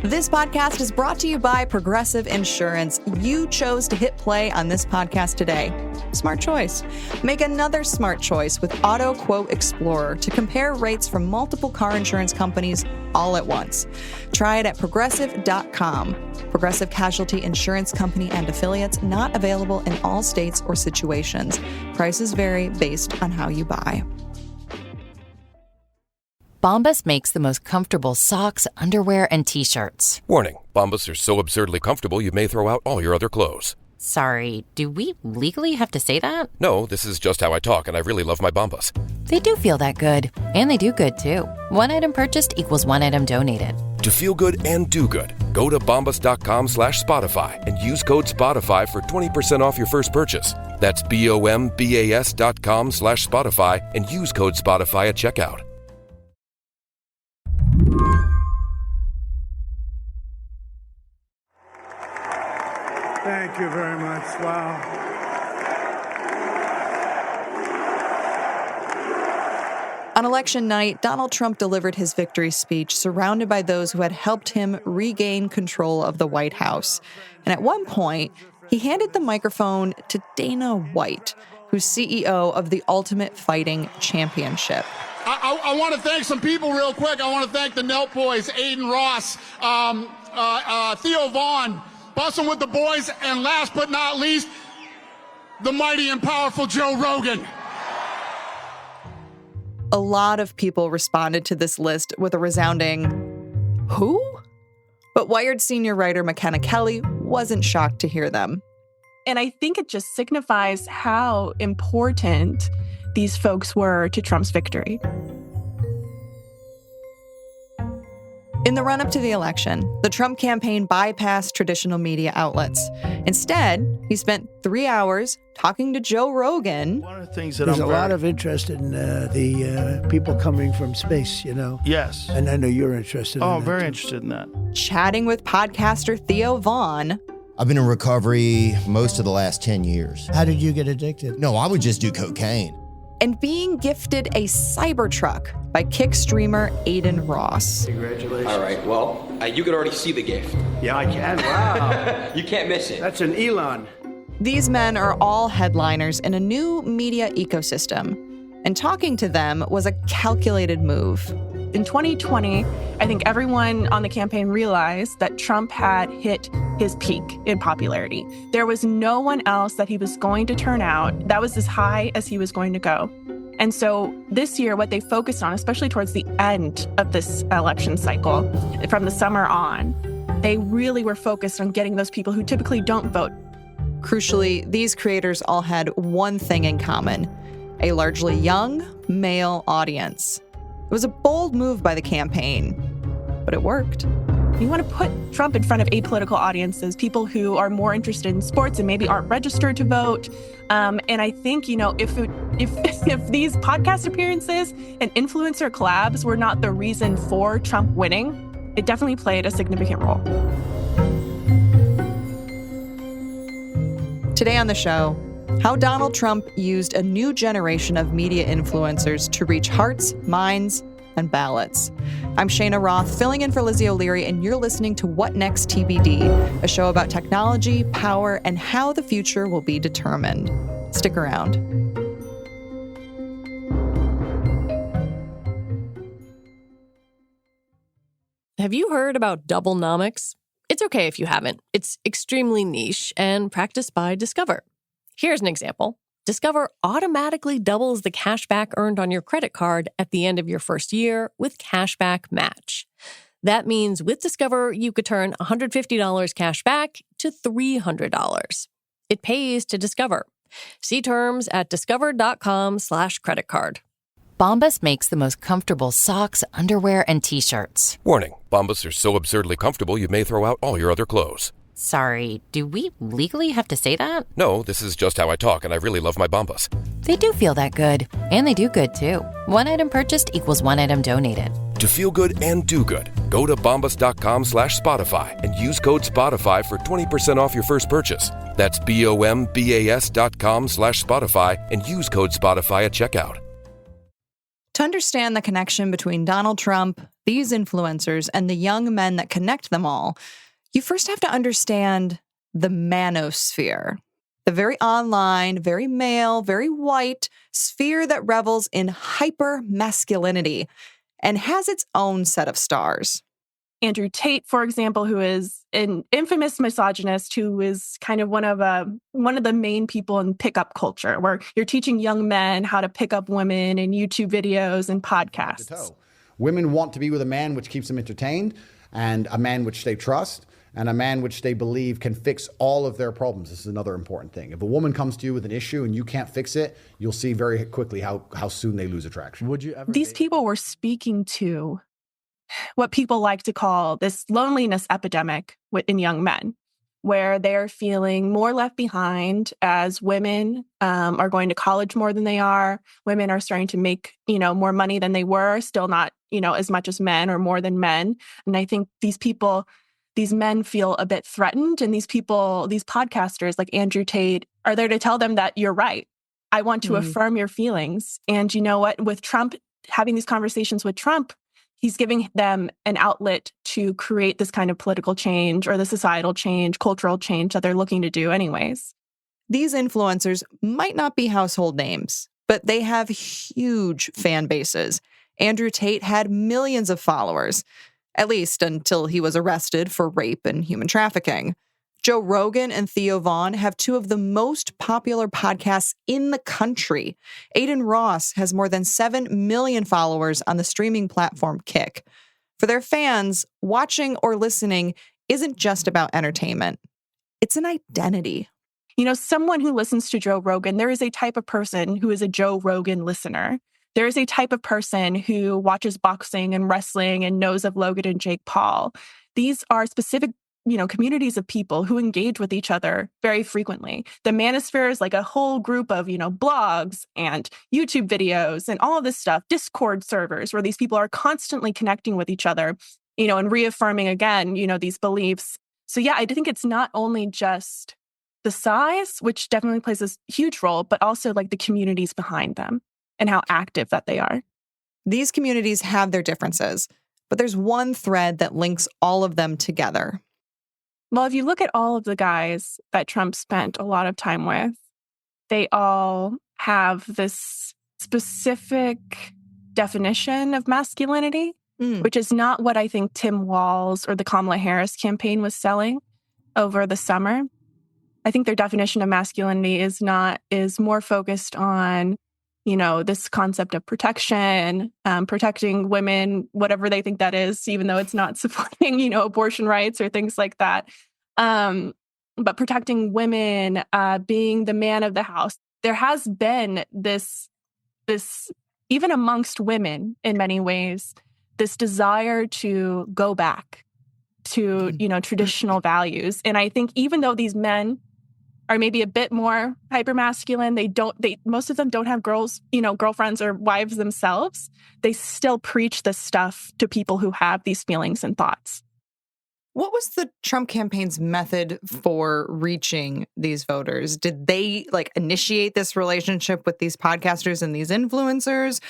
This podcast is brought to you by Progressive Insurance. You chose to hit play on this podcast today. Smart choice. Make another smart choice with Auto Quote Explorer to compare rates from multiple car insurance companies all at once. Try it at Progressive.com. Progressive Casualty Insurance Company and Affiliates, not available in all states or situations. Prices vary based on how you buy. Bombas makes the most comfortable socks, underwear, and T-shirts. Warning, Bombas are so absurdly comfortable you may throw out all your other clothes. Sorry, do we legally have to say that? No, this is just how I talk, and I really love my Bombas. They do feel that good. And they do good, too. One item purchased equals one item donated. To feel good and do good, go to bombas.com/Spotify and use code Spotify for 20% off your first purchase. That's BOMBAS.com/Spotify and use code Spotify at checkout. Thank you very much. Wow. On election night, Donald Trump delivered his victory speech surrounded by those who had helped him regain control of the White House. And at one point, he handed the microphone to Dana White, who's CEO of the Ultimate Fighting Championship. I want to thank some people real quick. I want to thank the Nelk Boys, Aiden Ross, Theo Vaughn, Bussin' with the Boys, and last but not least, the mighty and powerful Joe Rogan. A lot of people responded to this list with a resounding, "Who?" But Wired senior writer Makena Kelly wasn't shocked to hear them. And I think it just signifies how important these folks were to Trump's victory. In the run-up to the election, the Trump campaign bypassed traditional media outlets. Instead, he spent 3 hours talking to Joe Rogan. One of the things that There's a lot of interest in the people coming from space, you know? Yes. And I know you're interested in that. Oh, very too. interested in that. Chatting with podcaster Theo Vaughn. I've been in recovery most of the last 10 years. How did you get addicted? No, I would just do cocaine. And being gifted a Cybertruck by Kick streamer Aiden Ross. Congratulations. All right, well, you can already see the gift. Yeah, I can. Wow. You can't miss it. That's an Elon. These men are all headliners in a new media ecosystem, and talking to them was a calculated move. In 2020, I think everyone on the campaign realized that Trump had hit his peak in popularity. There was no one else that he was going to turn out that was as high as he was going to go. And so this year, what they focused on, especially towards the end of this election cycle, from the summer on, they really were focused on getting those people who typically don't vote. Crucially, these creators all had one thing in common: a largely young male audience. It was a bold move by the campaign, but it worked. You want to put Trump in front of apolitical audiences, people who are more interested in sports and maybe aren't registered to vote. And I think, you know, if these podcast appearances and influencer collabs were not the reason for Trump winning, it definitely played a significant role. Today on the show, how Donald Trump used a new generation of media influencers to reach hearts, minds, and ballots. I'm Shayna Roth, filling in for Lizzie O'Leary, and you're listening to What Next TBD, a show about technology, power, and how the future will be determined. Stick around. Have you heard about Doublenomics? It's okay if you haven't. It's extremely niche and practiced by Discover. Here's an example. Discover automatically doubles the cashback earned on your credit card at the end of your first year with Cashback Match. That means with Discover, you could turn $150 cash back to $300. It pays to Discover. See terms at discover.com/credit card. Bombas makes the most comfortable socks, underwear, and T-shirts. Warning, Bombas are so absurdly comfortable you may throw out all your other clothes. Sorry, do we legally have to say that? No, this is just how I talk, and I really love my Bombas. They do feel that good. And they do good, too. One item purchased equals one item donated. To feel good and do good, go to bombas.com/Spotify and use code Spotify for 20% off your first purchase. That's BOMBAS.com/Spotify and use code Spotify at checkout. To understand the connection between Donald Trump, these influencers, and the young men that connect them all, you first have to understand the Manosphere, the very online, very male, very white sphere that revels in hyper-masculinity and has its own set of stars. Andrew Tate, for example, who is an infamous misogynist, who is kind of one of the main people in pickup culture, where you're teaching young men how to pick up women in YouTube videos and podcasts. Women want to be with a man which keeps them entertained, and a man which they trust, and a man which they believe can fix all of their problems. This is another important thing. If a woman comes to you with an issue and you can't fix it, you'll see very quickly how soon they lose attraction. Would you ever? These people were speaking to what people like to call this loneliness epidemic in young men, where they're feeling more left behind as women are going to college more than they are. Women are starting to make, more money than they were, still not, as much as men or more than men. And I think these men feel a bit threatened. And these podcasters like Andrew Tate are there to tell them that you're right. I want to affirm your feelings. And you know what? With Trump, having these conversations with Trump, he's giving them an outlet to create this kind of political change or the societal change, cultural change that they're looking to do anyways. These influencers might not be household names, but they have huge fan bases. Andrew Tate had millions of followers, at least until he was arrested for rape and human trafficking. Joe Rogan and Theo Vaughn have two of the most popular podcasts in the country. Aiden Ross has more than 7 million followers on the streaming platform Kick. For their fans, watching or listening isn't just about entertainment. It's an identity. Someone who listens to Joe Rogan, there is a type of person who is a Joe Rogan listener. There is a type of person who watches boxing and wrestling and knows of Logan and Jake Paul. These are specific communities of people who engage with each other very frequently. The Manosphere is like a whole group of, blogs and YouTube videos and all of this stuff, Discord servers where these people are constantly connecting with each other, and reaffirming again, these beliefs. So yeah, I think it's not only just the size, which definitely plays a huge role, but also like the communities behind them and how active that they are. These communities have their differences, but there's one thread that links all of them together. Well, if you look at all of the guys that Trump spent a lot of time with, they all have this specific definition of masculinity, which is not what I think Tim Walz or the Kamala Harris campaign was selling over the summer. I think their definition of masculinity is more focused on, this concept of protection, protecting women, whatever they think that is, even though it's not supporting, abortion rights or things like that. But protecting women, being the man of the house. There has been this, even amongst women in many ways, this desire to go back to, traditional values. And I think even though these men are maybe a bit more hypermasculine, most of them don't have girlfriends or wives themselves. They still preach this stuff to people who have these feelings and thoughts. What was the Trump campaign's method for reaching these voters? Did they initiate this relationship with these podcasters and these influencers?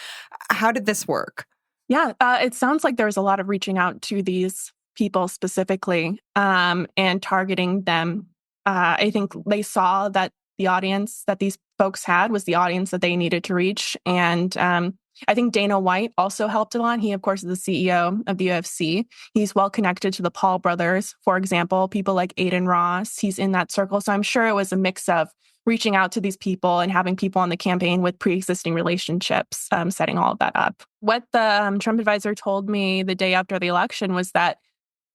How did this work? Yeah, it sounds like there was a lot of reaching out to these people specifically and targeting them. I think they saw that the audience that these folks had was the audience that they needed to reach. And I think Dana White also helped a lot. He, of course, is the CEO of the UFC. He's well connected to the Paul brothers, for example, people like Aiden Ross. He's in that circle. So I'm sure it was a mix of reaching out to these people and having people on the campaign with pre-existing relationships, setting all of that up. What the Trump advisor told me the day after the election was that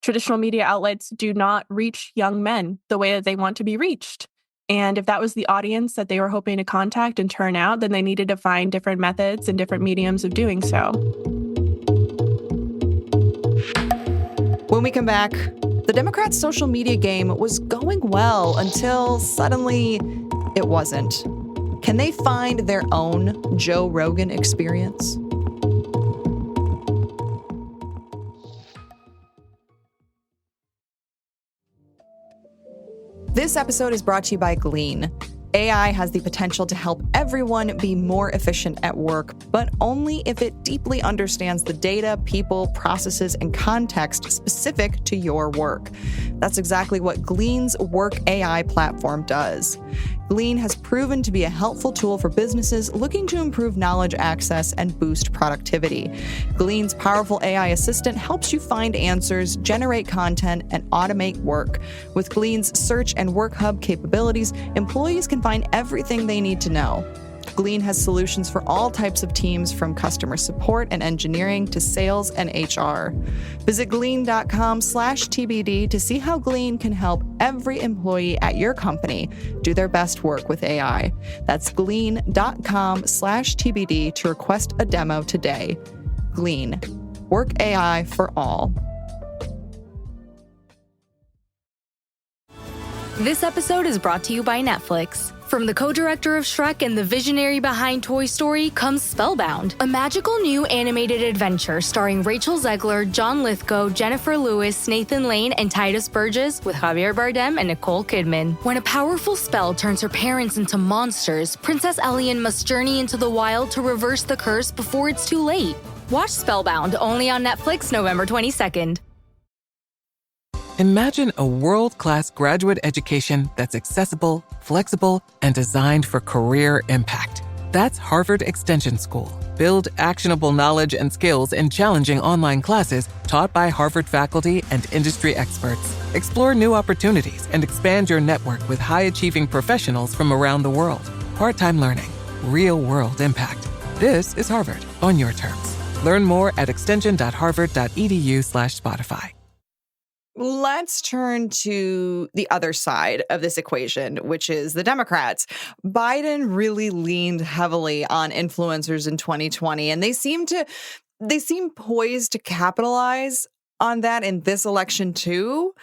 traditional media outlets do not reach young men the way that they want to be reached. And if that was the audience that they were hoping to contact and turn out, then they needed to find different methods and different mediums of doing so. When we come back, the Democrats' social media game was going well until suddenly it wasn't. Can they find their own Joe Rogan experience? This episode is brought to you by Glean. AI has the potential to help everyone be more efficient at work, but only if it deeply understands the data, people, processes, and context specific to your work. That's exactly what Glean's Work AI platform does. Glean has proven to be a helpful tool for businesses looking to improve knowledge access and boost productivity. Glean's powerful AI assistant helps you find answers, generate content, and automate work. With Glean's search and work hub capabilities, employees can find everything they need to know. Glean has solutions for all types of teams, from customer support and engineering to sales and HR. Visit glean.com/TBD to see how Glean can help every employee at your company do their best work with AI. That's glean.com/TBD to request a demo today. Glean. Work AI for all. This episode is brought to you by Netflix. From the co-director of Shrek and the visionary behind Toy Story comes Spellbound, a magical new animated adventure starring Rachel Zegler, John Lithgow, Jennifer Lewis, Nathan Lane, and Titus Burgess, with Javier Bardem and Nicole Kidman. When a powerful spell turns her parents into monsters, Princess Elian must journey into the wild to reverse the curse before it's too late. Watch Spellbound, only on Netflix November 22nd. Imagine a world-class graduate education that's accessible, flexible, and designed for career impact. That's Harvard Extension School. Build actionable knowledge and skills in challenging online classes taught by Harvard faculty and industry experts. Explore new opportunities and expand your network with high-achieving professionals from around the world. Part-time learning. Real-world impact. This is Harvard on your terms. Learn more at extension.harvard.edu/Spotify. Let's turn to the other side of this equation, which is the Democrats. Biden really leaned heavily on influencers in 2020, and they seem poised to capitalize on that in this election too,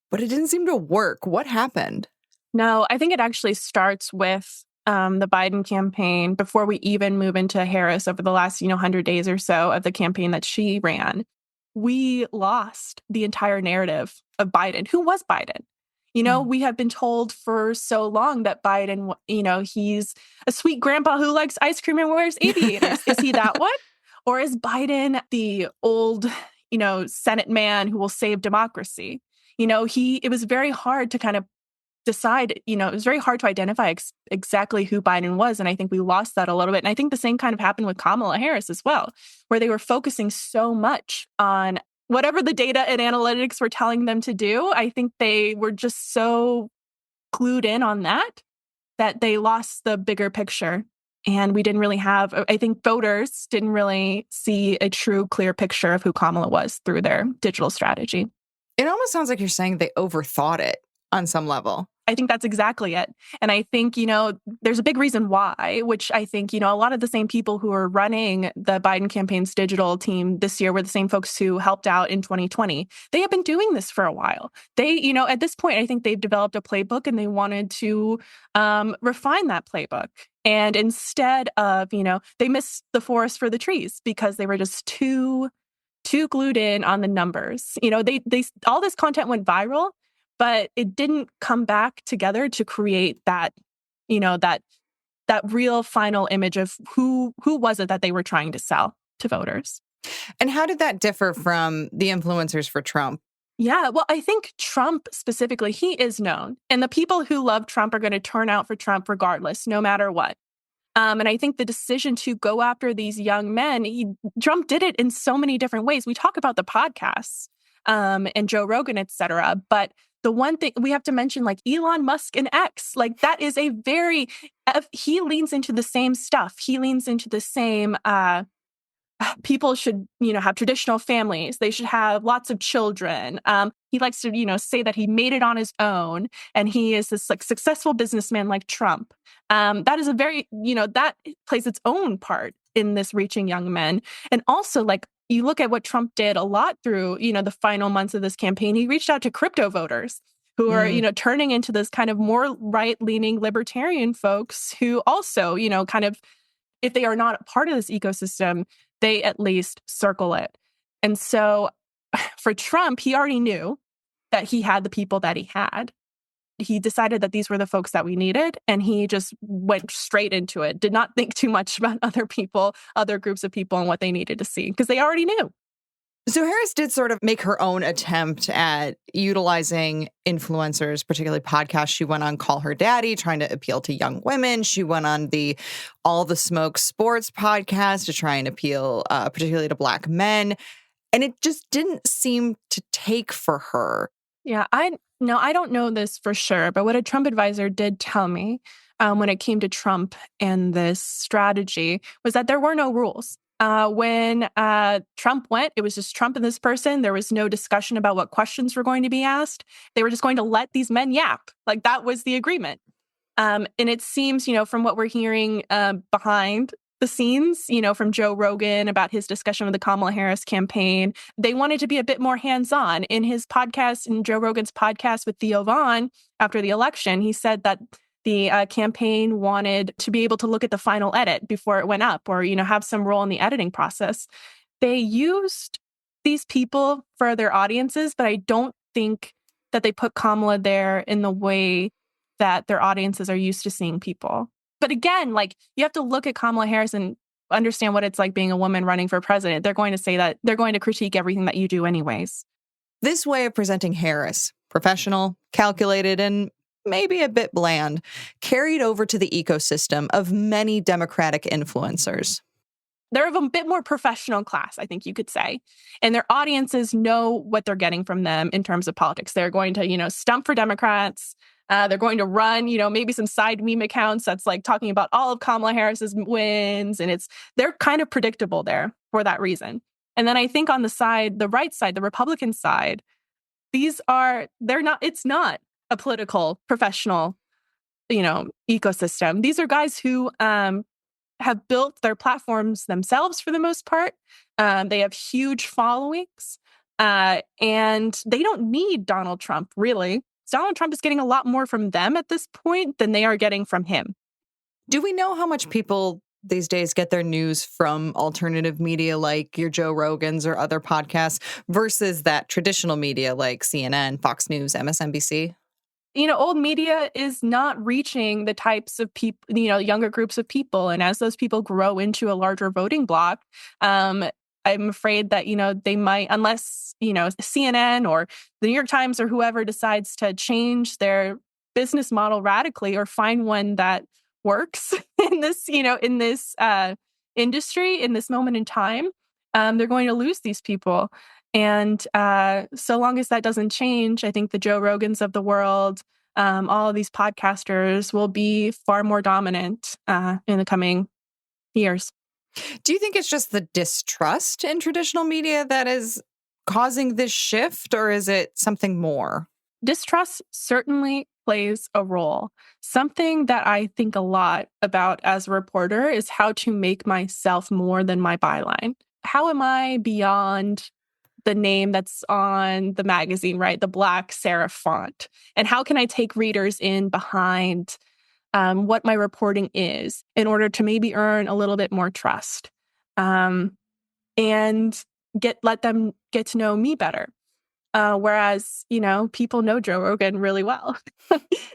but it didn't seem to work. What happened? No, I think it actually starts with the Biden campaign before we even move into Harris over the last 100 days or so of the campaign that she ran. We lost the entire narrative of Biden. Who was Biden? We have been told for so long that Biden, he's a sweet grandpa who likes ice cream and wears aviators. Is he that one? Or is Biden the old, Senate man who will save democracy? It was very hard to kind of decide, it was very hard to identify exactly who Biden was. And I think we lost that a little bit. And I think the same kind of happened with Kamala Harris as well, where they were focusing so much on whatever the data and analytics were telling them to do. I think they were just so glued in on that they lost the bigger picture. And we didn't really have, I think voters didn't really see a true, clear picture of who Kamala was through their digital strategy. It almost sounds like you're saying they overthought it on some level. I think that's exactly it. And I think, there's a big reason why, which I think, a lot of the same people who are running the Biden campaign's digital team this year were the same folks who helped out in 2020. They have been doing this for a while. They, at this point, I think they've developed a playbook and they wanted to refine that playbook. And instead of, they missed the forest for the trees because they were just too glued in on the numbers. They all this content went viral, but it didn't come back together to create that, that real final image of who was it that they were trying to sell to voters. And how did that differ from the influencers for Trump? Yeah, well, I think Trump specifically, he is known. And the people who love Trump are going to turn out for Trump regardless, no matter what. And I think the decision to go after these young men, Trump did it in so many different ways. We talk about the podcasts and Joe Rogan, et cetera, but the one thing we have to mention, like Elon Musk and X, like that is he leans into the same stuff. He leans into the same, people should, have traditional families. They should have lots of children. He likes to, say that he made it on his own and he is this like successful businessman like Trump. That is a very, that plays its own part in this reaching young men. And also like, you look at what Trump did a lot through, the final months of this campaign. He reached out to crypto voters who are, turning into this kind of more right-leaning libertarian folks who also, kind of, if they are not a part of this ecosystem, they at least circle it. And so for Trump, he already knew that he had the people that he had. he decided that these were the folks that we needed, and he just went straight into it, did not think too much about other people, other groups of people, and what they needed to see, because they already knew. So Harris did sort of make her own attempt at utilizing influencers, particularly podcasts. She went on Call Her Daddy, trying to appeal to young women. She went on the All the Smoke Sports podcast to try and appeal particularly to Black men. And it just didn't seem to take for her. Yeah, I don't know this for sure, but what a Trump advisor did tell me when it came to Trump and this strategy was that there were no rules. When Trump went, it was just Trump and this person. There was no discussion about what questions were going to be asked. They were just going to let these men yap. Like, that was the agreement. And it seems, from what we're hearing behind the scenes, from Joe Rogan about his discussion of the Kamala Harris campaign, they wanted to be a bit more hands-on. In his podcast, in Joe Rogan's podcast with Theo Vaughn after the election, he said that the campaign wanted to be able to look at the final edit before it went up, or, have some role in the editing process. They used these people for their audiences, but I don't think that they put Kamala there in the way that their audiences are used to seeing people. But again, you have to look at Kamala Harris and understand what it's like being a woman running for president. They're going to say that they're going to critique everything that you do anyways. This way of presenting Harris, professional, calculated, and maybe a bit bland, carried over to the ecosystem of many Democratic influencers. They're of a bit more professional class, I think you could say. And their audiences know what they're getting from them in terms of politics. They're going to, stump for Democrats. They're going to run, maybe some side meme accounts that's talking about all of Kamala Harris's wins. And they're kind of predictable there for that reason. And then I think on the right side, the Republican side, it's not a political, professional, ecosystem. These are guys who have built their platforms themselves for the most part. They have huge followings, and they don't need Donald Trump, really. Donald Trump is getting a lot more from them at this point than they are getting from him. Do we know how much people these days get their news from alternative media like your Joe Rogans or other podcasts versus that traditional media like CNN, Fox News, MSNBC? Old media is not reaching the types of people, younger groups of people. And as those people grow into a larger voting bloc, I'm afraid that, they might, unless, CNN or the New York Times or whoever decides to change their business model radically or find one that works in this, industry, in this moment in time, they're going to lose these people. And so long as that doesn't change, I think the Joe Rogans of the world, all of these podcasters will be far more dominant in the coming years. Do you think it's just the distrust in traditional media that is causing this shift, or is it something more? Distrust certainly plays a role. Something that I think a lot about as a reporter is how to make myself more than my byline. How am I beyond the name that's on the magazine, right? The black serif font. And how can I take readers in behind what my reporting is in order to maybe earn a little bit more trust and let them get to know me better. Whereas, people know Joe Rogan really well.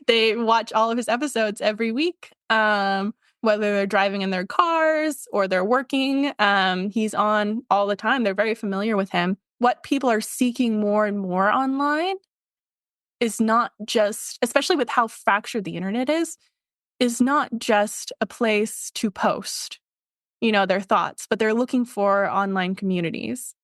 They watch all of his episodes every week, whether they're driving in their cars or they're working. He's on all the time. They're very familiar with him. What people are seeking more and more online is not just, especially with how fractured the internet is not just a place to post, their thoughts, but they're looking for online communities.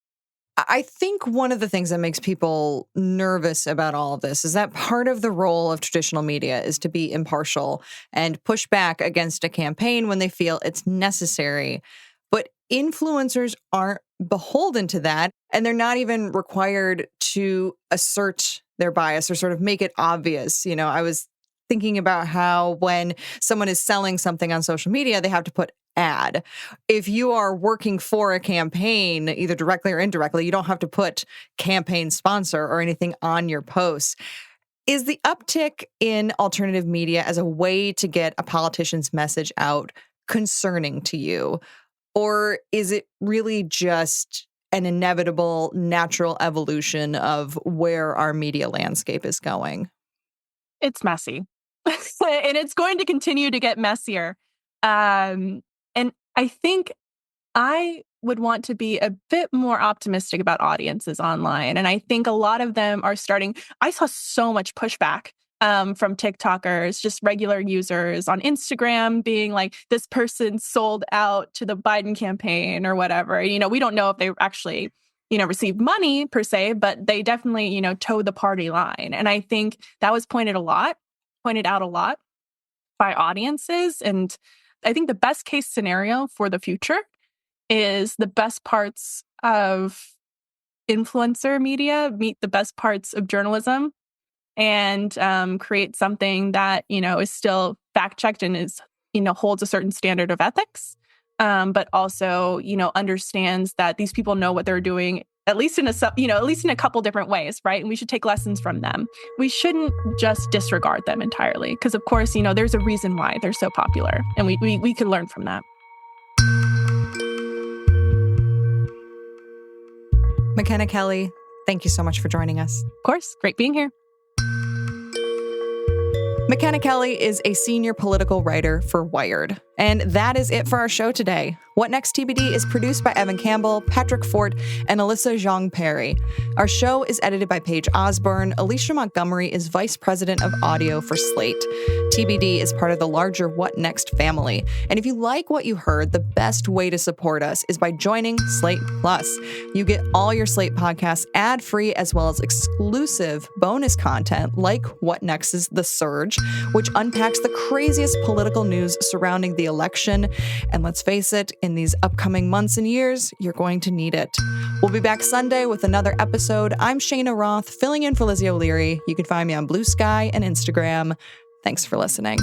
I think one of the things that makes people nervous about all of this is that part of the role of traditional media is to be impartial and push back against a campaign when they feel it's necessary. But influencers aren't beholden to that, and they're not even required to assert their bias or sort of make it obvious. I was thinking about how when someone is selling something on social media, they have to put ad. If you are working for a campaign, either directly or indirectly, you don't have to put campaign sponsor or anything on your posts. Is the uptick in alternative media as a way to get a politician's message out concerning to you? Or is it really just an inevitable natural evolution of where our media landscape is going? It's messy. And it's going to continue to get messier. And I think I would want to be a bit more optimistic about audiences online. And I think a lot of them are starting. I saw so much pushback from TikTokers, just regular users on Instagram being like, this person sold out to the Biden campaign or whatever. We don't know if they actually, received money per se, but they definitely, towed the party line. And I think that was pointed out a lot by audiences. And I think the best case scenario for the future is the best parts of influencer media meet the best parts of journalism and create something that, is still fact-checked and is, holds a certain standard of ethics, but also, understands that these people know what they're doing, at least in a couple different ways, right? And we should take lessons from them. We shouldn't just disregard them entirely, because of course, there's a reason why they're so popular, and we can learn from that. Makena Kelly, thank you so much for joining us. Of course, great being here. Makena Kelly is a senior political writer for Wired. And that is it for our show today. What Next TBD is produced by Evan Campbell, Patrick Fort, and Alyssa Zhang Perry. Our show is edited by Paige Osborne. Alicia Montgomery is vice president of audio for Slate. TBD is part of the larger What Next family. And if you like what you heard, the best way to support us is by joining Slate Plus. You get all your Slate podcasts ad-free, as well as exclusive bonus content like What Next's The Surge, which unpacks the craziest political news surrounding the election. And let's face it, in these upcoming months and years, you're going to need it. We'll be back Sunday with another episode. I'm Shayna Roth, filling in for Lizzie O'Leary. You can find me on Blue Sky and Instagram. Thanks for listening.